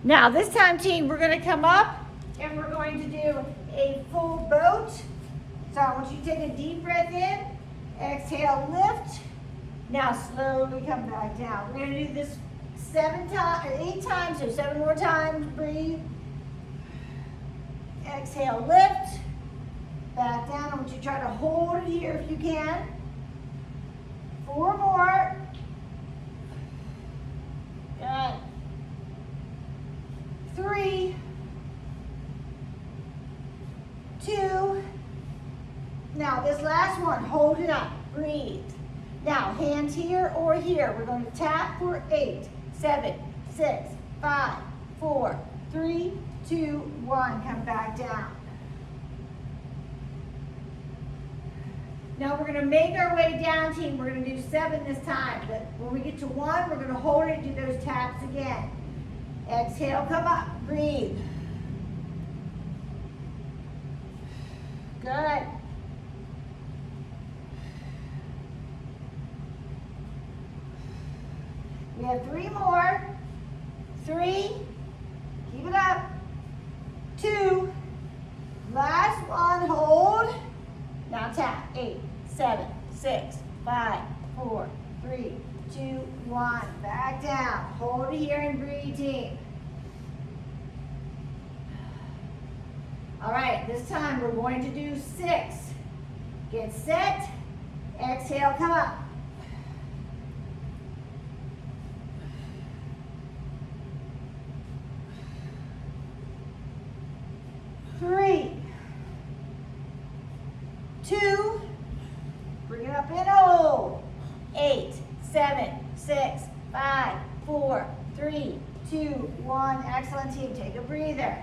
Now this time, team, we're gonna come up and we're going to do a full boat. So I want you to take a deep breath in, exhale, lift. Now slowly come back down. We're gonna do this 8 times, so 7 more times, breathe. Exhale, lift. Back down. I want you to try to hold it here if you can. 4 more. Good. 3, 2. Now this last one, hold it up, breathe. Now hands here or here. We're going to tap for 8, 7, 6, 5, 4, 3, 2, 1. Come back down. Now we're going to make our way down, team. We're going to do 7 this time. But when we get to 1, we're going to hold it, do those taps again. Exhale, come up, breathe. Good. We have 3 more. 3, keep it up. 2, last one, hold. Now tap, 8, 7, 6, 5, 4, 3, 2, 1. Back down. Hold it here and breathe, team. All right, this time we're going to do 6. Get set. Exhale, come up. 3, 2, bring it up and hold. 8, 7, 6, 5, 4, 3, 2, 1. Excellent, team. Take a breather.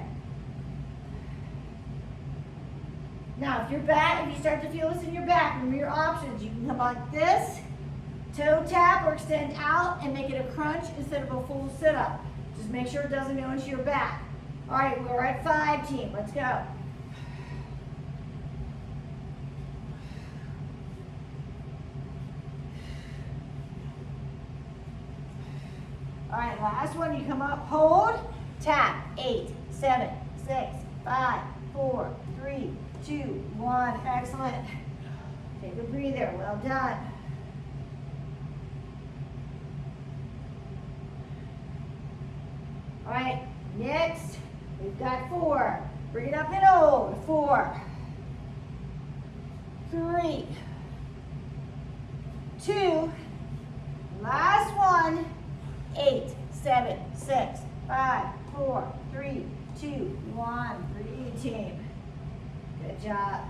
Now, if you start to feel this in your back, remember your options. You can come like this, toe tap or extend out and make it a crunch instead of a full sit-up. Just make sure it doesn't go into your back. All right, we're at 5, team. Let's go. All right, last one. You come up, hold, tap. 8, 7, 6, 5, 4, 3, 2, 1. Excellent. Take a breather. Well done. All right, next, we've got 4. Bring it up and hold. 4, 3, 2, last one. 8, 7, 6, 5, 4, 3, 2, 1. Breathe, team. Good job.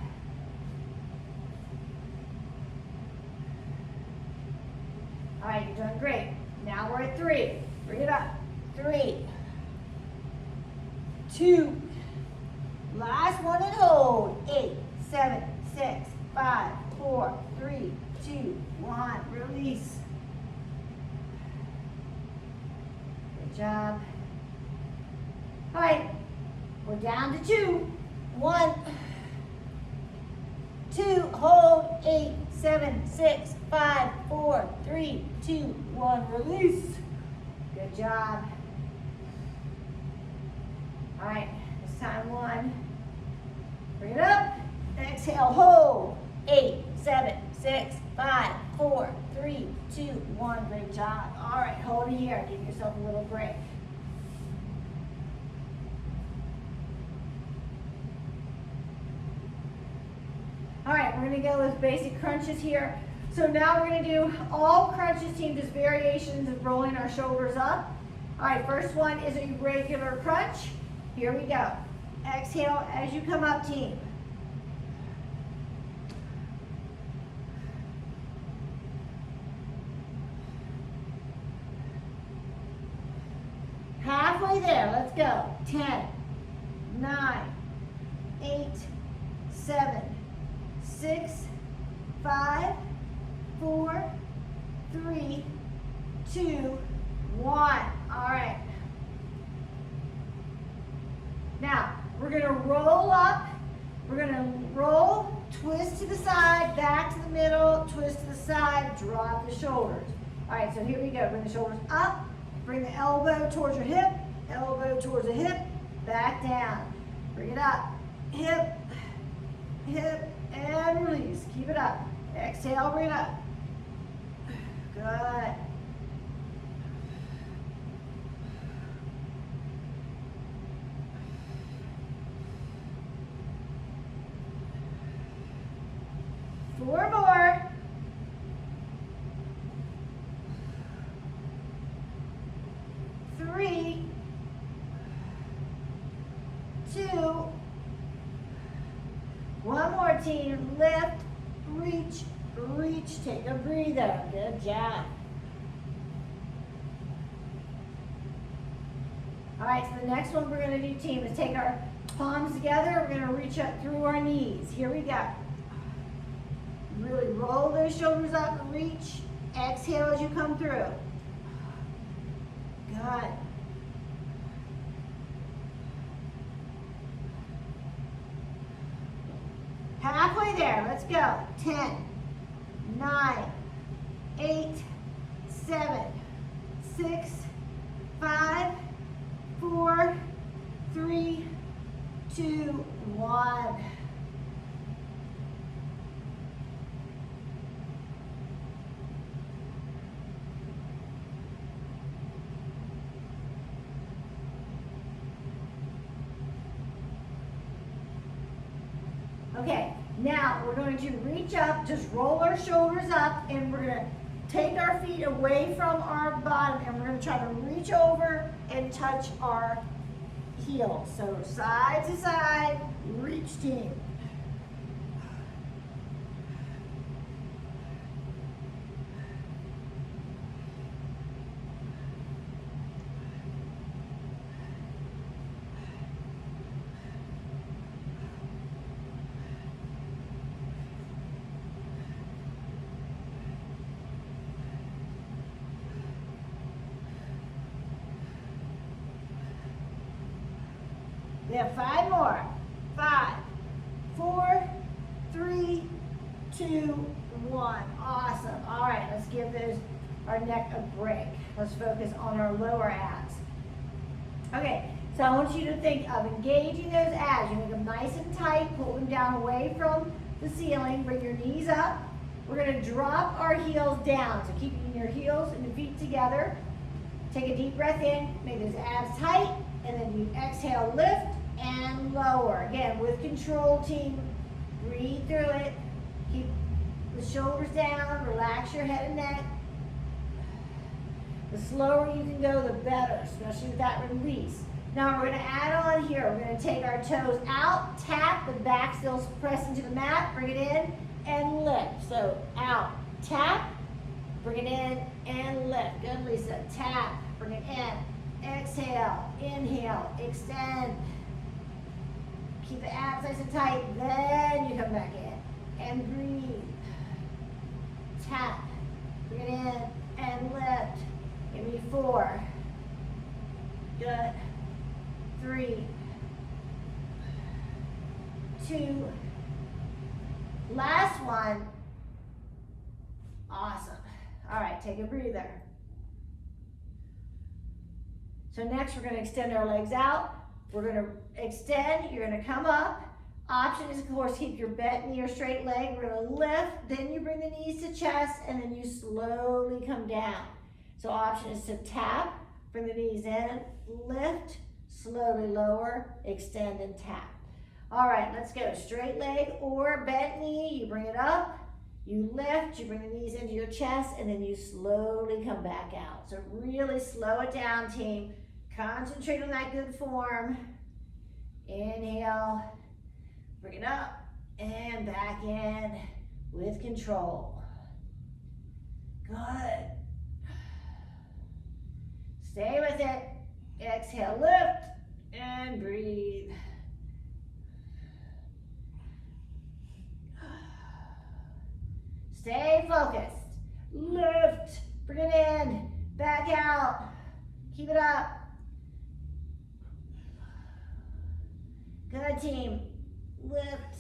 All right, you're doing great. Now we're at 3. Bring it up. 3, 2, last one and hold. 8, 7, 6, 5, 4, 3, 2, 1. Release. Good job. All right, we're down to 2. 1, 2, hold. 8, 7, 6, 5, 4, 3, 2, 1. Release. Good job. All right, this time 1. Bring it up. Exhale, hold. 8, 7, 6, 5, 4, 3, 2, 1. Great job. All right, hold it here. Give yourself a little break. All right, we're going to go with basic crunches here. So now we're going to do all crunches, team, just variations of rolling our shoulders up. All right, first one is a regular crunch. Here we go. Exhale as you come up, team. Halfway there, let's go. 10, 9, 8, 7, 6, 5, 4, 3, 2, 1. All right. Now, we're going to roll up. We're going to roll, twist to the side, back to the middle, twist to the side, drop the shoulders. All right, so here we go. Bring the shoulders up, bring the elbow towards your hip, elbow towards the hip, back down. Bring it up. Hip, hip, and release. Keep it up. Exhale, bring it up. Good. Four more. Three. Two. One more, team. Lift, reach, reach. Take a breather. Good job. All right, so the next one we're going to do, team, is take our palms together. We're going to reach up through our knees. Here we go. Really roll those shoulders up, reach. Exhale as you come through. Good. Halfway there, let's go. 10, 9, 8, 7, 6, 5, 4, 3, 2, 1. Okay, now we're going to reach up, just roll our shoulders up, and we're going to take our feet away from our bottom, and we're going to try to reach over and touch our heels. So side to side, reach, team. We have 5 more. 5, 4, 3, 2, 1. Awesome. All right, let's give our neck a break. Let's focus on our lower abs. Okay, so I want you to think of engaging those abs. You make them nice and tight, pull them down away from the ceiling, bring your knees up. We're going to drop our heels down. So keeping your heels and your feet together. Take a deep breath in, make those abs tight, and then you exhale, lift and lower. Again, with control, team. Breathe through it. Keep the shoulders down, relax your head and neck. The slower you can go, the better, especially with that release. Now we're going to add on here. We're going to take our toes out, tap, the back still press into the mat, bring it in, and lift. So out, tap, bring it in, and lift. Good, Lisa. Tap, bring it in, exhale, inhale, extend. Keep the abs nice and tight, then you come back in, and breathe. Tap, bring it in, and lift. Give me 4. Good. 3, 2. Last one. Awesome. All right, take a breather. So next we're going to extend our legs out. We're going to extend, you're going to come up. Option is, of course, keep your bent knee or straight leg. We're going to lift, then you bring the knees to chest, and then you slowly come down. So option is to tap, bring the knees in, lift, slowly lower, extend, and tap. All right, let's go. Straight leg or bent knee, you bring it up, you lift, you bring the knees into your chest, and then you slowly come back out. So really slow it down, team. Concentrate on that good form. Inhale, bring it up, and back in with control. Good. Stay with it. Exhale, lift, and breathe. Stay focused. Lift, bring it in, back out. Keep it up. Good, team. Lift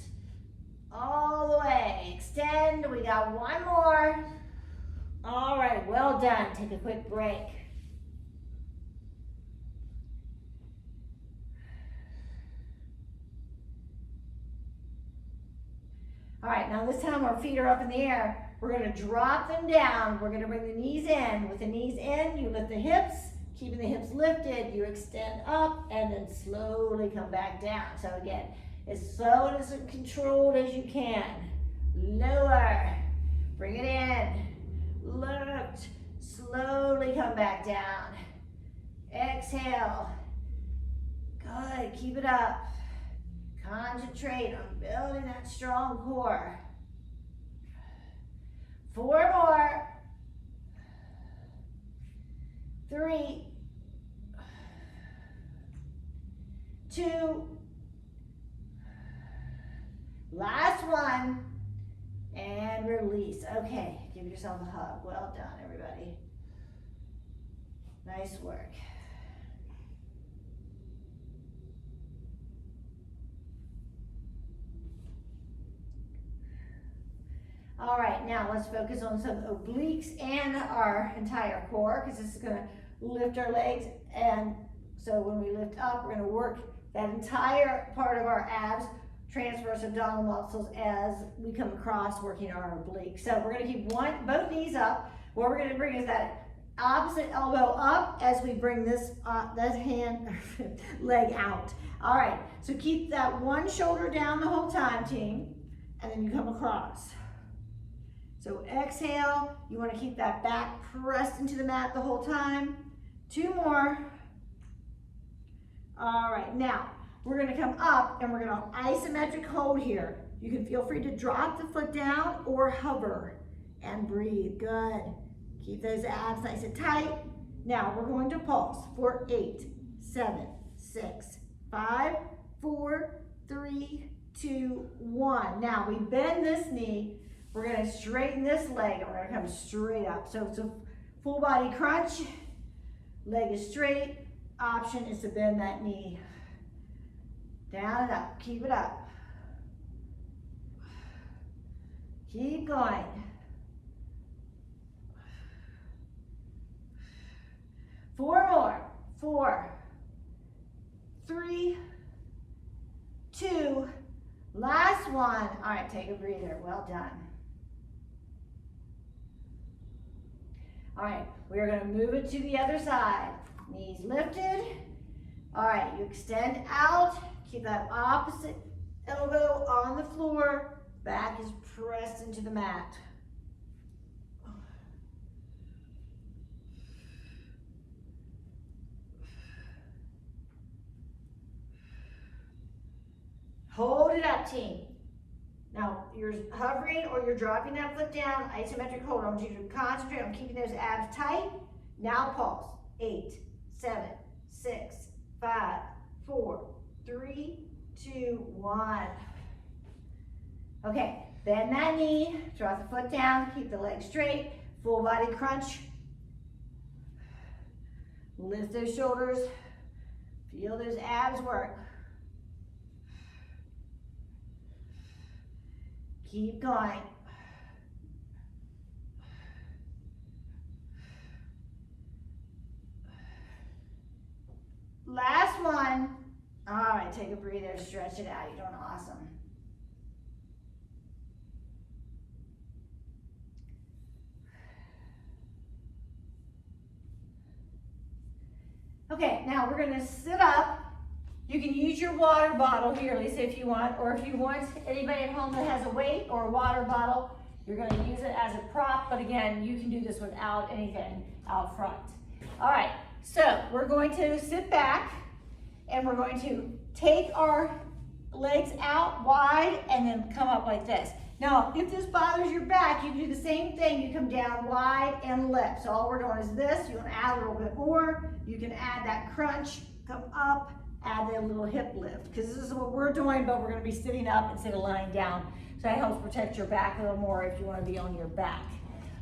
all the way. Extend. We got 1 more. All right, well done. Take a quick break. All right, now this time our feet are up in the air. We're gonna drop them down. We're gonna bring the knees in. With the knees in, you lift the hips, keeping the hips lifted, you extend up and then slowly come back down. So again, as slow and as controlled as you can. Lower, bring it in, lift, slowly come back down. Exhale, good, keep it up. Concentrate on building that strong core. 4 more. 3, 2, last one, and release. Okay, give yourself a hug. Well done, everybody. Nice work. All right, now let's focus on some obliques and our entire core, because this is going to lift our legs. And so when we lift up, we're going to work that entire part of our abs, transverse abdominal muscles, as we come across working our obliques. So we're going to keep both knees up. What we're going to bring is that opposite elbow up as we bring this leg out. All right, so keep that one shoulder down the whole time, team, and then you come across. So exhale, you want to keep that back pressed into the mat the whole time. 2 more. All right, now we're going to come up and we're going to isometric hold here. You can feel free to drop the foot down or hover and breathe. Good. Keep those abs nice and tight. Now we're going to pulse for 8, 7, 6, 5, 4, 3, 2, 1. Now we bend this knee. We're going to straighten this leg and we're going to come straight up. So it's a full body crunch. Leg is straight. Option is to bend that knee. Down and up. Keep it up. Keep going. 4 more. 4, 3, 2, last one. All right, take a breather. Well done. All right, we're going to move it to the other side. Knees lifted. All right, you extend out. Keep that opposite elbow on the floor. Back is pressed into the mat. Hold it up, team. Now, you're hovering or you're dropping that foot down, isometric hold. I want you to concentrate on keeping those abs tight. Now pulse. 8, 7, 6, 5, 4, 3, 2, 1. Okay, bend that knee, drop the foot down, keep the leg straight, full body crunch. Lift those shoulders, feel those abs work. Keep going. Last one. All right, take a breather, stretch it out. You're doing awesome. Okay, now we're going to sit up. You can use your water bottle here, Lisa, if you want, or if you want anybody at home that has a weight or a water bottle, you're going to use it as a prop, but again, you can do this without anything out front. All right, so we're going to sit back and we're going to take our legs out wide and then come up like this. Now, if this bothers your back, you can do the same thing. You come down wide and lift. So all we're doing is this. You want to add a little bit more. You can add that crunch, come up, add that little hip lift, because this is what we're doing, but we're going to be sitting up instead of lying down. So that helps protect your back a little more if you want to be on your back.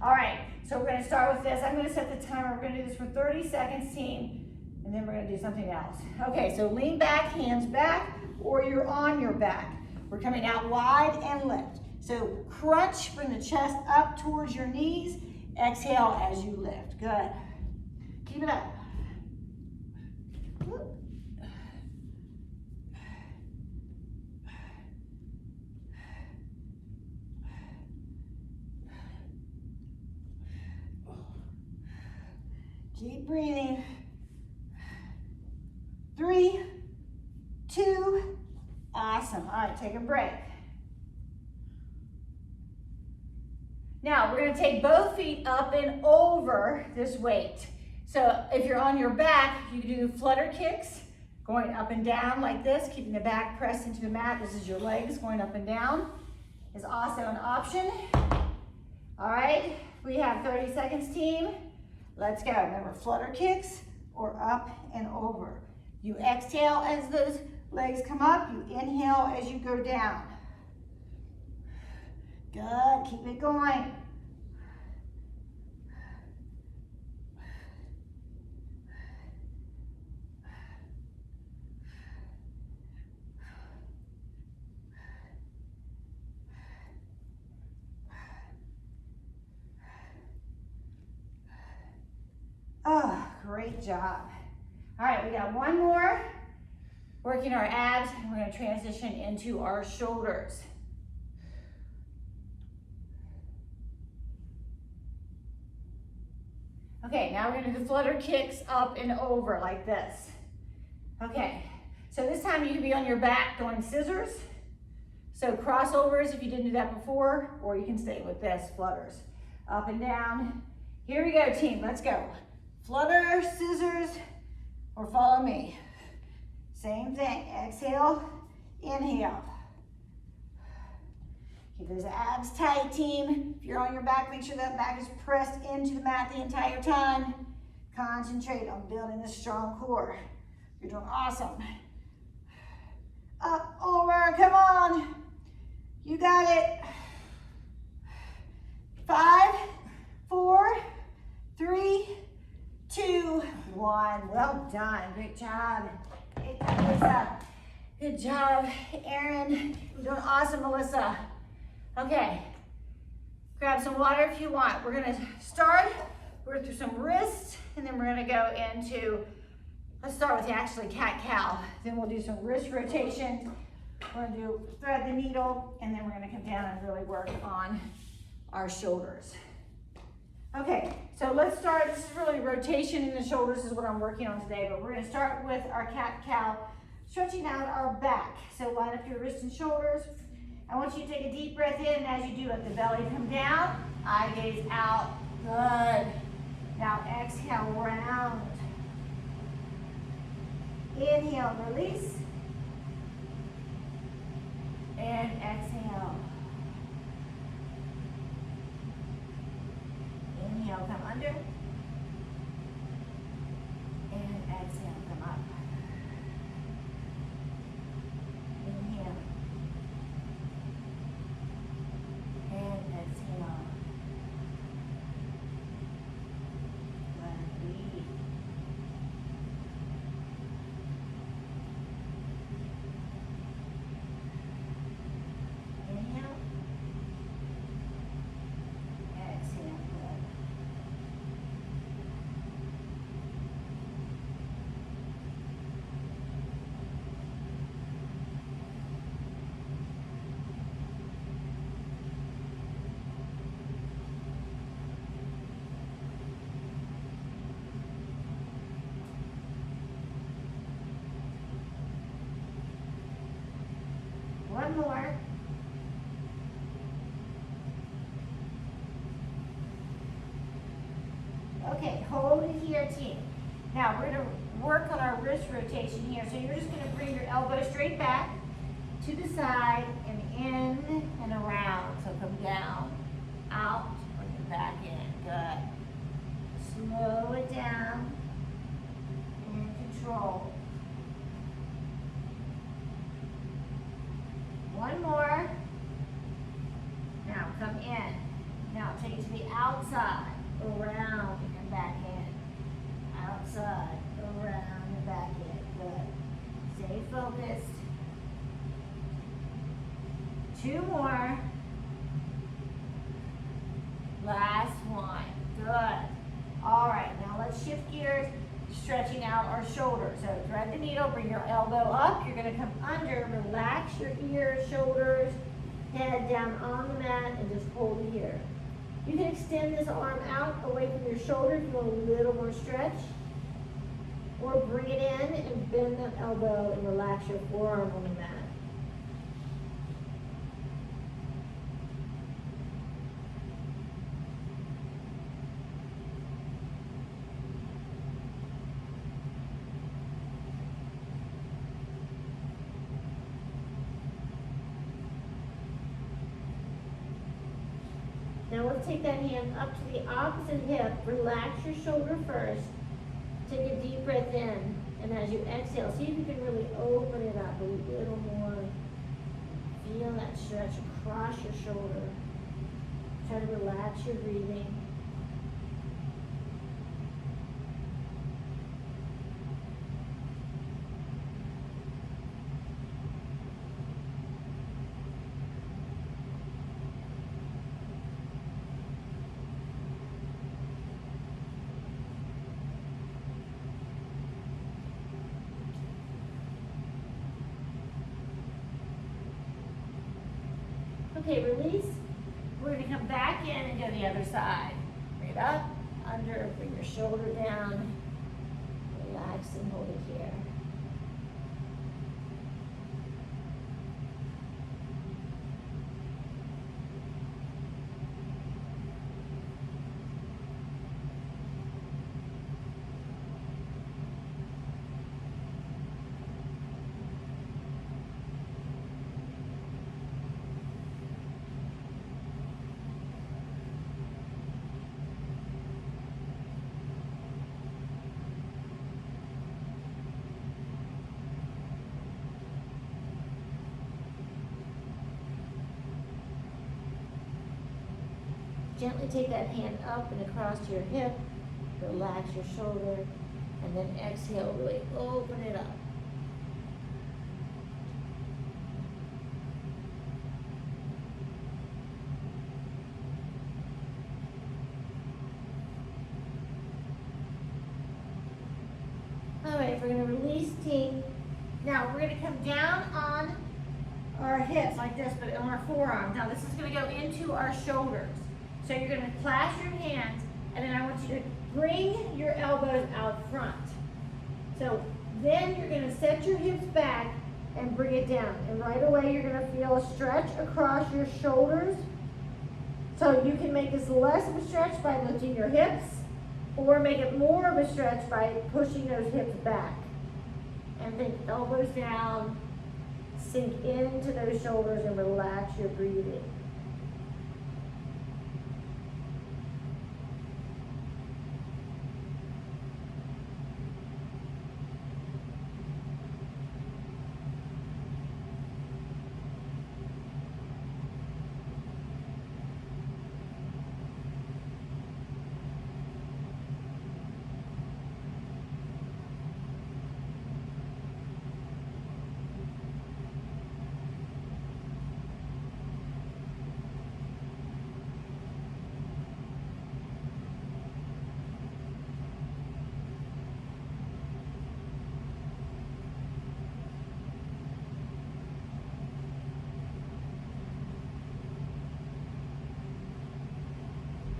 All right, so we're going to start with this. I'm going to set the timer. We're going to do this for 30 seconds, team, and then we're going to do something else. Okay, so lean back, hands back, or you're on your back. We're coming out wide and lift. So crunch, bring the chest up towards your knees. Exhale as you lift. Good. Keep it up. Keep breathing. 3, 2, awesome. All right, take a break. Now, we're gonna take both feet up and over this weight. So if you're on your back, you can do flutter kicks, going up and down like this, keeping the back pressed into the mat. This is your legs going up and down. Is also an option. All right, we have 30 seconds, team. Let's go. Remember, flutter kicks or up and over. You exhale as those legs come up. You inhale as you go down. Good, keep it going. Oh, great job. All right, we got one more. Working our abs, and we're gonna transition into our shoulders. Okay, now we're gonna do flutter kicks up and over like this. Okay, so this time you can be on your back doing scissors. So crossovers if you didn't do that before, or you can stay with this, flutters. Up and down. Here we go, team, let's go. Flutter, scissors, or follow me. Same thing, exhale, inhale. Keep those abs tight, team. If you're on your back, make sure that back is pressed into the mat the entire time. Concentrate on building this strong core. You're doing awesome. Up, over, come on. You got it. 5, 4, 3, 2, 1. Well done, great job. Great job, Melissa. Good job, Aaron. You're doing awesome, Melissa. Okay, grab some water if you want. We're gonna start, we're through some wrists, and then we're gonna go into, let's start with actually cat-cow. Then we'll do some wrist rotations. We're gonna do thread the needle, and then we're gonna come down and really work on our shoulders. Okay, so let's start, this is really rotation in the shoulders is what I'm working on today, but we're gonna start with our cat-cow, stretching out our back. So line up your wrists and shoulders. I want you to take a deep breath in, and as you do, let the belly come down, eye gaze out, good. Now exhale, round. Inhale, release. And exhale. Inhale, come under. And exhale, come up. Inhale. And exhale. Let it breathe. Inhale. Exhale. Good. One more. Okay, hold it here, team. Now we're gonna work on our wrist rotation here. So you're just gonna bring your elbow straight back to the side and in and around. So come down, out, bring it back in. Good. Slow it down. In control. One more. Now come in. Now take it to the outside, around and back in. Outside, around and back in. Good. Stay focused. 2 more. Last one. Good. All right, now let's shift gears. Stretching out our shoulders. So thread the needle, bring your elbow up. You're gonna come under, relax your ears, shoulders, head down on the mat, and just hold it here. You can extend this arm out away from your shoulder if you want a little more stretch. Or bring it in and bend that elbow and relax your forearm on the mat. Now let's take that hand up to the opposite hip. Relax your shoulder first. Take a deep breath in. And as you exhale, see if you can really open it up a little more. Feel that stretch across your shoulder. Try to relax your breathing. Okay, release. We're going to come back in and go the other side. Bring it up, under, bring your shoulder down. Relax and hold it here. Gently take that hand up and across your hip. Relax your shoulder. And then exhale, really open it up. All right, we're going to release team. Now we're going to come down on our hips like this, but on our forearms. Now this is going to go into our shoulders. So you're going to clasp your hands, and then I want you to bring your elbows out front. So then you're going to set your hips back and bring it down. And right away you're going to feel a stretch across your shoulders. So you can make this less of a stretch by lifting your hips, or make it more of a stretch by pushing those hips back. And then elbows down, sink into those shoulders and relax your breathing.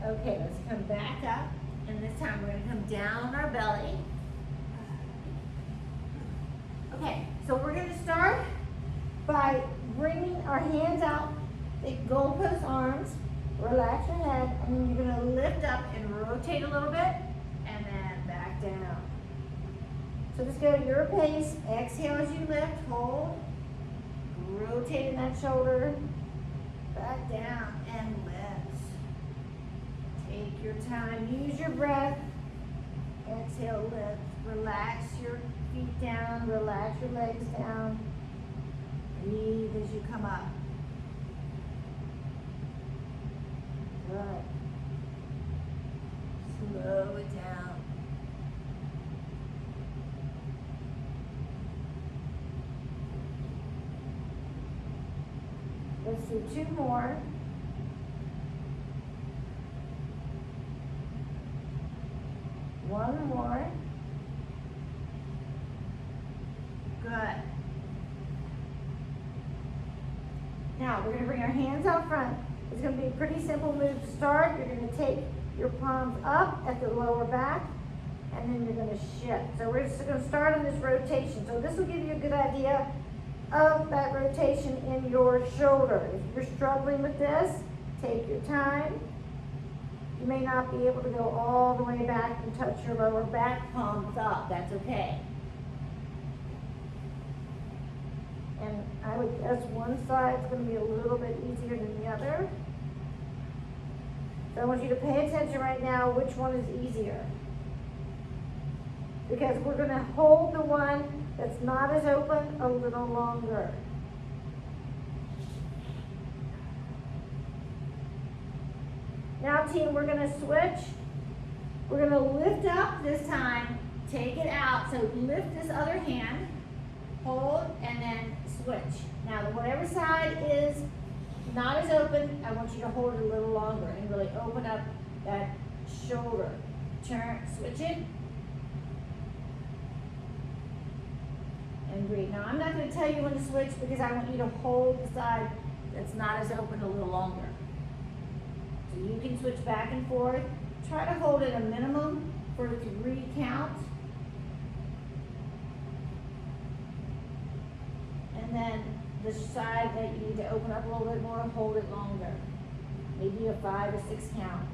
Okay, let's come back up, and this time we're going to come down on our belly. Okay, so we're going to start by bringing our hands out, big goalpost arms, relax your head, and then you're going to lift up and rotate a little bit, and then back down. So just go at your pace. Exhale as you lift, hold, rotating that shoulder, back down, and lift. Take your time, use your breath. Exhale, lift. Relax your feet down, relax your legs down. Breathe as you come up. Good. Slow it down. Let's do two more. One more. Good. Now we're going to bring our hands out front. It's going to be a pretty simple move to start. You're going to take your palms up at the lower back, and then you're going to shift. So we're just going to start on this rotation. So this will give you a good idea of that rotation in your shoulder. If you're struggling with this, take your time. You may not be able to go all the way back and touch your lower back, palms up. That's okay. And I would guess one side's going to be a little bit easier than the other. So I want you to pay attention right now which one is easier. Because we're going to hold the one that's not as open a little longer. Now team, we're going to switch. We're going to lift up this time, take it out. So lift this other hand, hold, and then switch. Now whatever side is not as open, I want you to hold it a little longer and really open up that shoulder. Turn, switch it. And breathe. Now I'm not going to tell you when to switch because I want you to hold the side that's not as open a little longer. So you can switch back and forth. Try to hold it a minimum for 3 counts. And then the side that you need to open up a little bit more, hold it longer. Maybe a 5 or 6 count.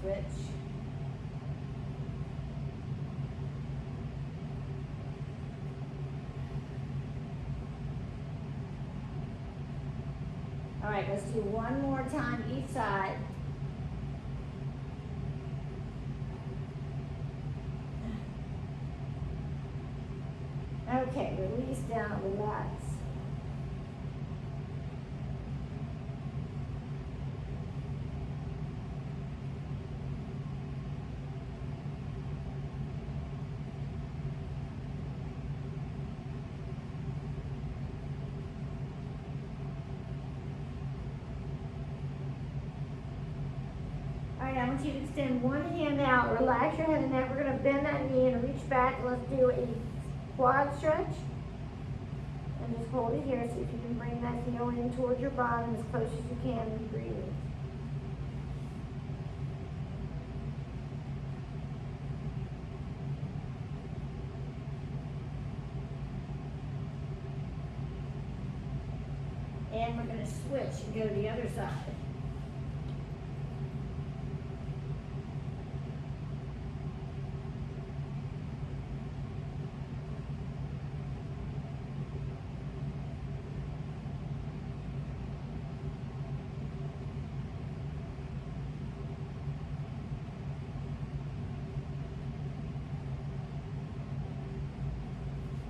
Switch. All right, let's do one more time each side. Okay, release down, relax. I want you to extend one hand out, relax your head and neck. We're going to bend that knee and reach back. Let's do a quad stretch. And just hold it here. See if you can bring that heel in towards your bottom as close as you can and breathe. And we're going to switch and go to the other side.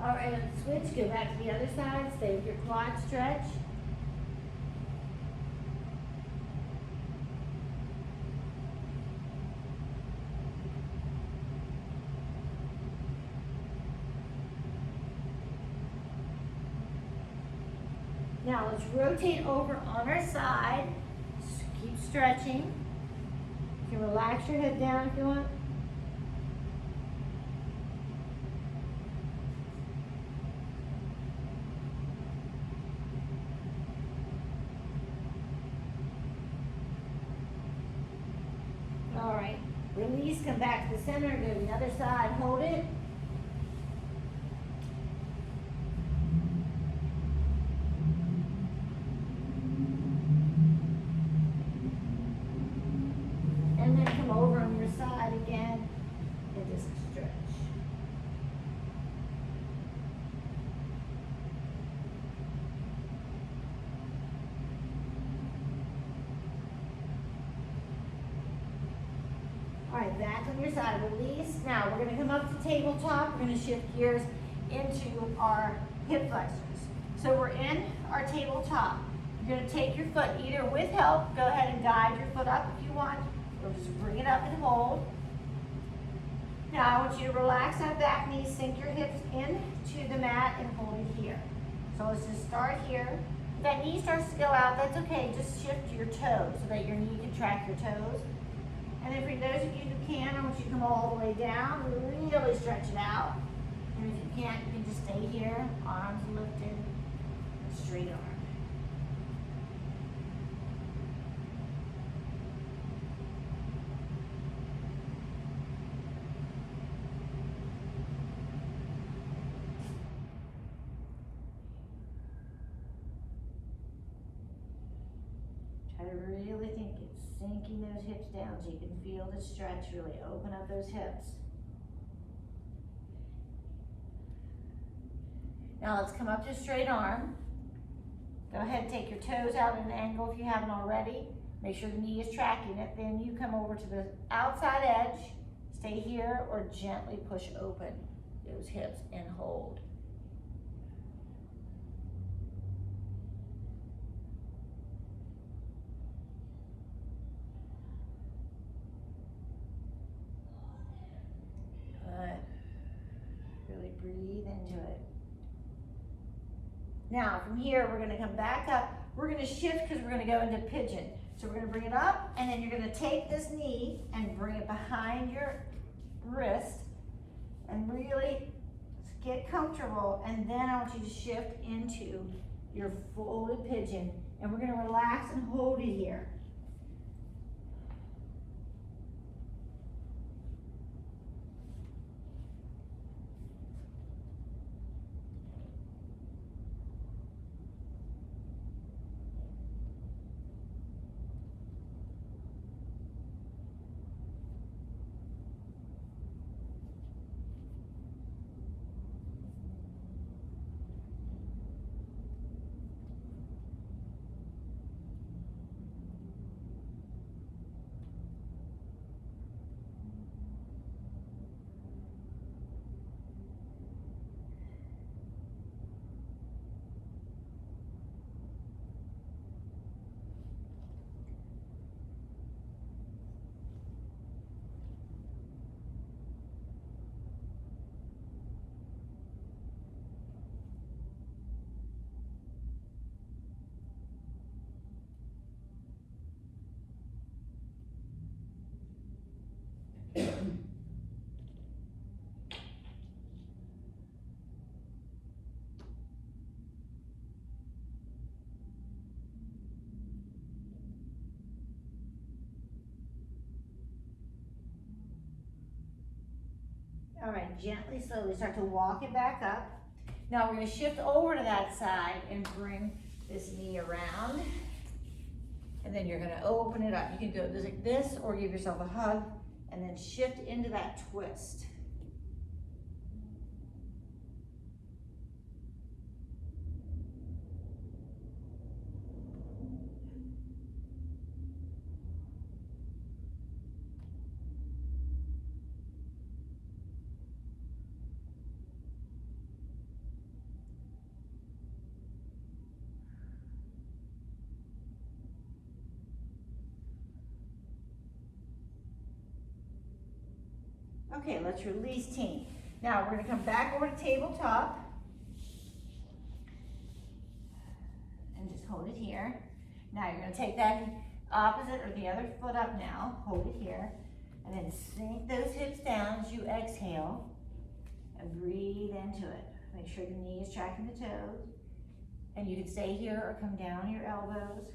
All right, let's switch, go back to the other side, stay with your quad stretch. Now let's rotate over on our side, just keep stretching. You can relax your head down if you want. All right, release, come back to the center, go to the other side, hold it. And then come over on your side again and just stretch. All right, back on your side, release. Now we're gonna come up to tabletop. We're gonna shift gears into our hip flexors. So we're in our tabletop. You're gonna take your foot either with help, go ahead and guide your foot up if you want, or just bring it up and hold. Now I want you to relax that back knee, sink your hips into the mat and hold it here. So let's just start here. If that knee starts to go out, that's okay. Just shift your toes so that your knee can track your toes. And then for those of you who can, I want you to come all the way down, really stretch it out. And if you can't, you can just stay here, arms lifted, straight arm. really think it's sinking those hips down so you can feel the stretch, really open up those hips. Now let's come up to a straight arm. Go ahead and take your toes out at an angle if you haven't already. Make sure the knee is tracking it. Then you come over to the outside edge. Stay here or gently push open those hips and hold. Good. Really breathe into it. Now from here, we're gonna come back up. We're gonna shift because we're gonna go into pigeon. So we're gonna bring it up and then you're gonna take this knee and bring it behind your wrist and really get comfortable. And then I want you to shift into your folded pigeon and we're gonna relax and hold it here. All right, gently, slowly start to walk it back up. Now we're gonna shift over to that side and bring this knee around. And then you're gonna open it up. You can do it like this or give yourself a hug and then shift into that twist. Okay, let's release team. Now we're gonna come back over to tabletop. And just hold it here. Now you're gonna take that opposite or the other foot up now, hold it here, and then sink those hips down as you exhale and breathe into it. Make sure the knee is tracking the toes. And you can stay here or come down your elbows.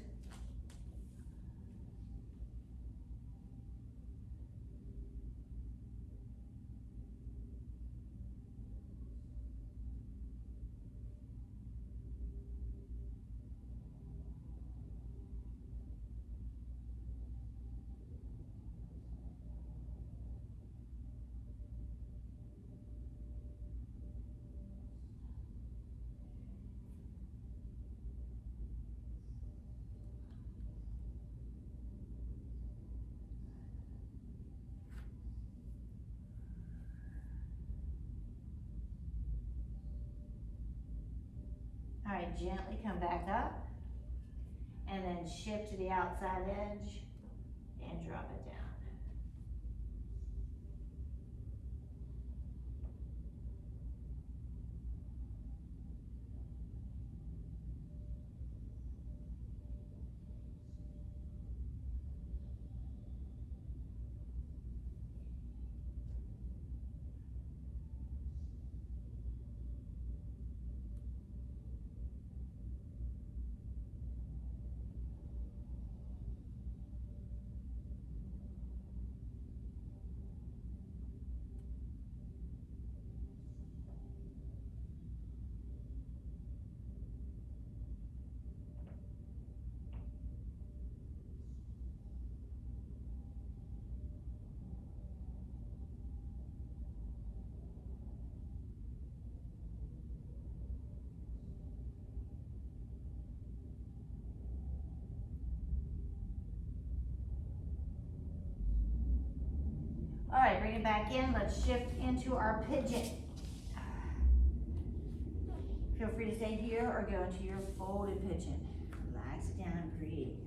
All right, gently come back up and then shift to the outside edge and drop it down. All right, bring it back in. Let's shift into our pigeon. Feel free to stay here or go into your folded pigeon. Relax it down and breathe.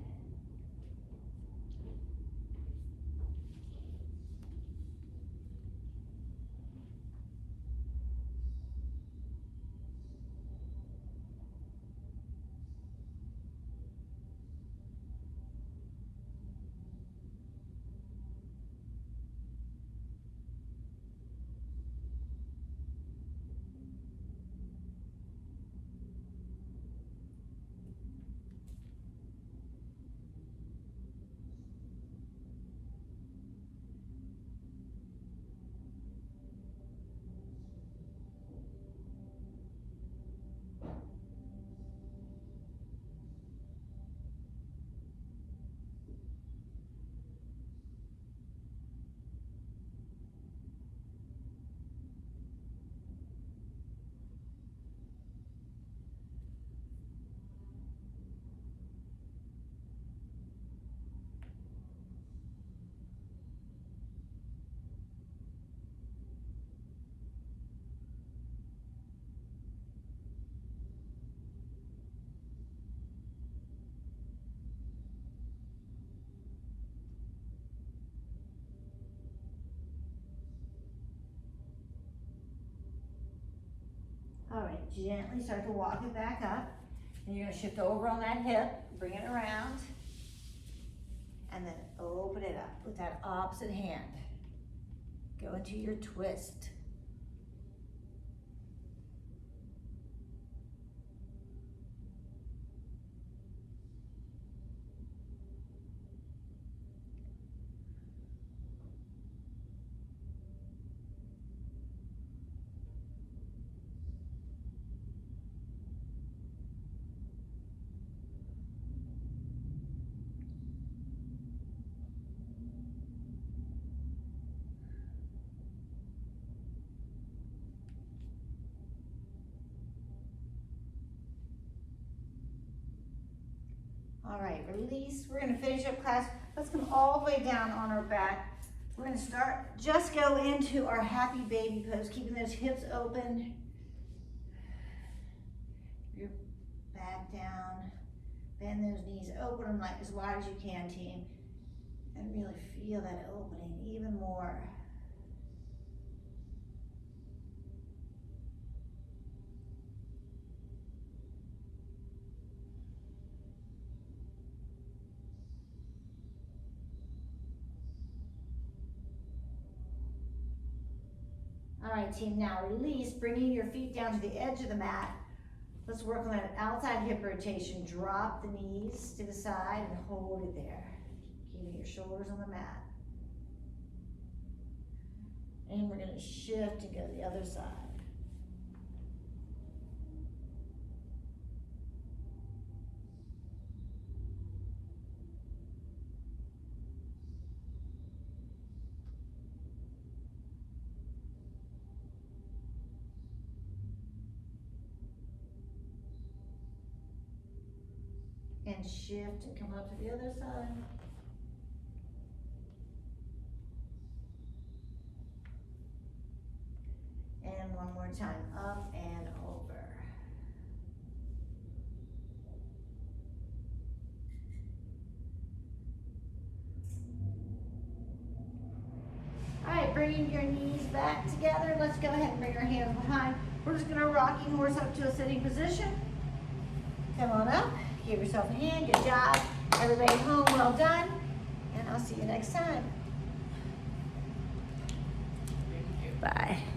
All right, gently start to walk it back up. And you're gonna shift over on that hip, bring it around, and then open it up with that opposite hand. Go into your twist. All right, release. We're gonna finish up class. Let's come all the way down on our back. We're gonna start, just go into our happy baby pose, keeping those hips open. Your back down. Bend those knees, open them like as wide as you can, team. And really feel that opening even more. All right, team, now release, bringing your feet down to the edge of the mat. Let's work on that outside hip rotation. Drop the knees to the side and hold it there. Keeping your shoulders on the mat. And we're gonna shift and go to the other side. And shift and come up to the other side. And one more time, up and over. All right, bringing your knees back together. Let's go ahead and bring our hands behind. We're just gonna rocking horse up to a sitting position. Come on up. Give yourself a hand. Good job. Everybody home, well done. And I'll see you next time. Bye.